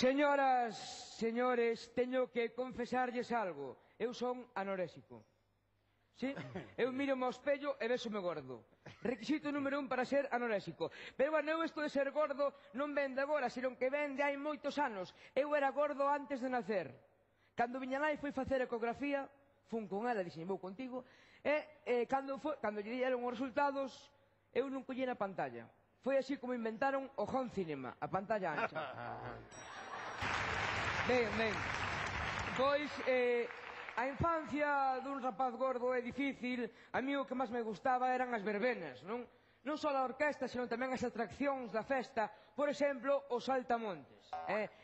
Señoras, señores, teño que confesarlles algo. Eu son anoréxico. Sí? Eu miro ao espello e vésome gordo. Requisito número 1 para ser anoréxico. Pero, bueno, eu isto de ser gordo non ven de agora, senón que ven de hai moitos anos. Eu era gordo antes de nacer. Cando viña nai foi facer ecografía, fun con ela, dixen, vou contigo, e cando lle dieron os resultados, eu non collí na pantalla. Foi así como inventaron o home cinema, a pantalla ancha. Ben. Pois, a infancia dun rapaz gordo é difícil. A mí o que máis me gustaba eran as verbenas, non? Non só a orquesta, senón tamén as atraccións da festa. Por exemplo, os saltamontes.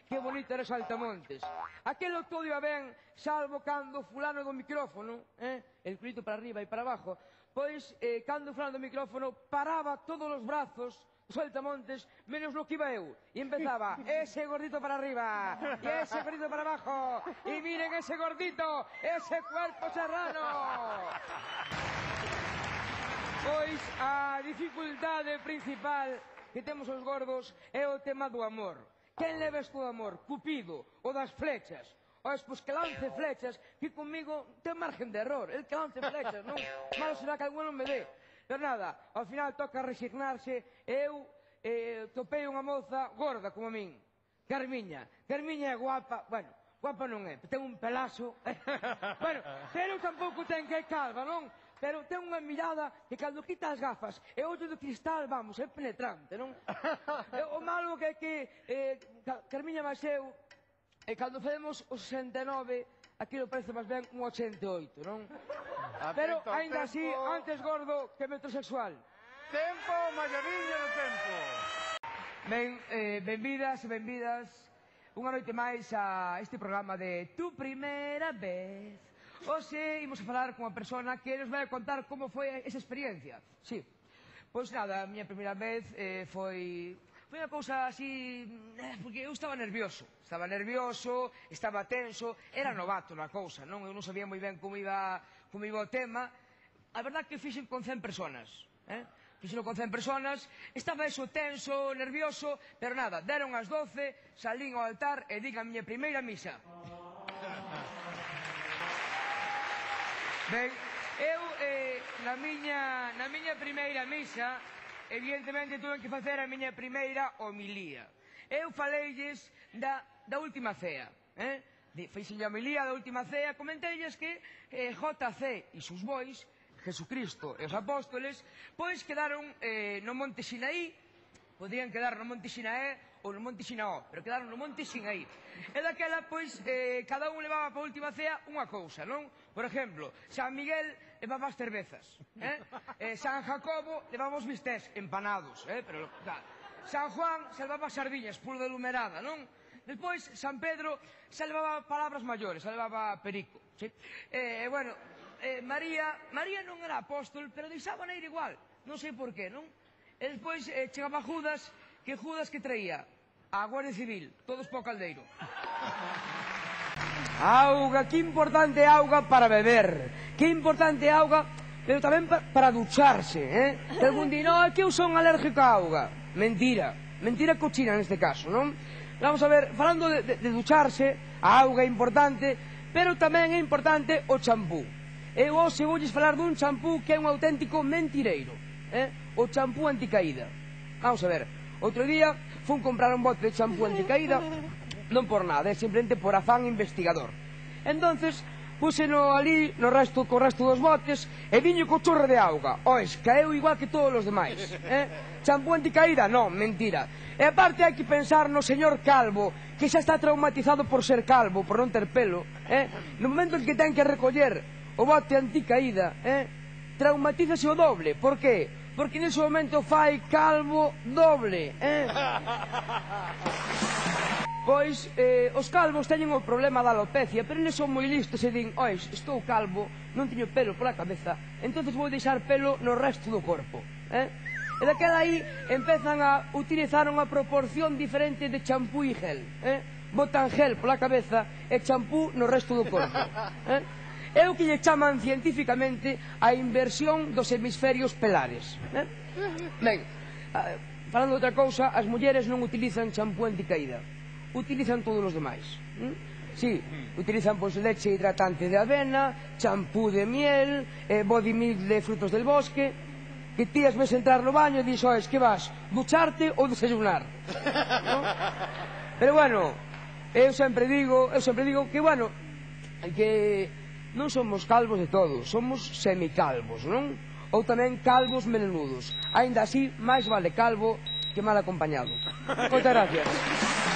Que bonito era os saltamontes. Aquelo todo iba ben, salvo cando fulano do micrófono, el culito para arriba e para abajo, pois, cando fulano do micrófono paraba todos os brazos os saltamontes, menos lo que iba eu. E empezaba, ese gordito para arriba, e ese gordito para abajo, e miren ese gordito, ese cuerpo serrano. Pois a dificultade principal que temos os gordos é o tema do amor. Quen leva isto do amor? Cupido, o das flechas. Ois, pois que lance flechas, que comigo ten margen de error. El que lance flechas, non? Malo será que alguno me dé. Pero nada, ao final toca resignarse. Eu topei unha moza gorda como a min, Carmiña. Carmiña é guapa, bueno, guapa non é, ten un pelazo. Bueno, pero tampouco ten que é calva, non? Pero ten unha mirada que cando quita as gafas e ollo de cristal, vamos, é penetrante, non? O malo que é que Carmiña máis eu, e cando facemos o 69, aquilo parece máis ben un 88, non? Pero, ainda así, antes gordo que metrosexual. Tempo, malladiña do tempo. Ben, benvidas e benvidas unha noite máis a este programa de Tu Primeira Vez. Hoxe imos a falar con unha persona que nos vai a contar como foi esa experiencia. Sí, pois nada, a miña primeira vez foi unha cousa así, porque eu estaba nervioso, estaba tenso, era novato na cousa, non? Eu non sabía moi ben como iba o tema. A verdad que fixen con 100 personas, fixen con 100 personas, estaba eso tenso, nervioso, pero nada, deron as 12, salín ao altar e diga a miña primeira misa. Ben, eu na miña primeira misa, evidentemente tuve que facer a miña primeira homilía. Eu faleilles da última cea, fixen a homilía da última cea, comenteilles que JC e sus bois, Jesucristo e os apóstoles, pois quedaron no Monte Sinaí, podían quedar no Monte Sinaé ou no Monte Sinaó, pero quedaron no Monte Sinaí. E daquela, pois, cada un levaba para a última cea unha cousa, non? Por exemplo, San Miguel levaba as cervezas, San Jacobo levaba os bistés empanados, pero claro. San Juan se levaba sardiñas, puro de lumerada, non? Despois, San Pedro se levaba palabras maiores, se levaba perico, sí? Bueno, María non era apóstol, pero deixaban a ir igual, non sei por qué, non? E despois chegaba Judas que traía a Guardia Civil, todos para o caldeiro. Auga, que importante é auga para beber, que importante é auga, pero tamén para ducharse, que algún di, no, é que eu son alérgico a auga. Mentira, mentira cochina neste caso, non? Vamos a ver, falando de ducharse, a auga é importante, pero tamén é importante o champú. Eu hoxe voulles falar dun champú que é un auténtico mentireiro, o champú anticaída. Vamos a ver, outro día fun comprar un bote de champú anticaída, non por nada, é simplemente por afán investigador. Entonces, púseno ali co resto dos botes e viño co chorro de auga. Ois, caeu igual que todos os demais. Champú anticaída? Non, mentira. E aparte hai que pensar no señor Calvo, que xa está traumatizado por ser calvo, por non ter pelo. No momento en que ten que recoller o bote anticaída, traumatízase o doble. Por qué? Porque nese momento fai calvo doble. Pois, os calvos teñen o problema da alopecia, pero eles son moi listos e din, ois, estou calvo, non teño pelo pola cabeza, entonces vou deixar pelo no resto do corpo. E daquela aí empezan a utilizar unha proporción diferente de champú e gel. Botan gel pola cabeza e champú no resto do corpo. É o que lle chaman científicamente a inversión dos hemisferios pelares. Ben, falando de outra cousa, as mulleres non utilizan champú anticaída. utilizan todos os demais. Sí, utilizan pois leche hidratante de avena, champú de miel, body milk de frutos del bosque, que ti as ves entrar no baño e dís, oes, que vas, ducharte ou desayunar? ¿No? Pero bueno, eu sempre digo que, bueno, que non somos calvos de todo, somos semicalvos, non? Ou tamén calvos melenudos. Ainda así, máis vale calvo que mal acompañado. Moitas gracias.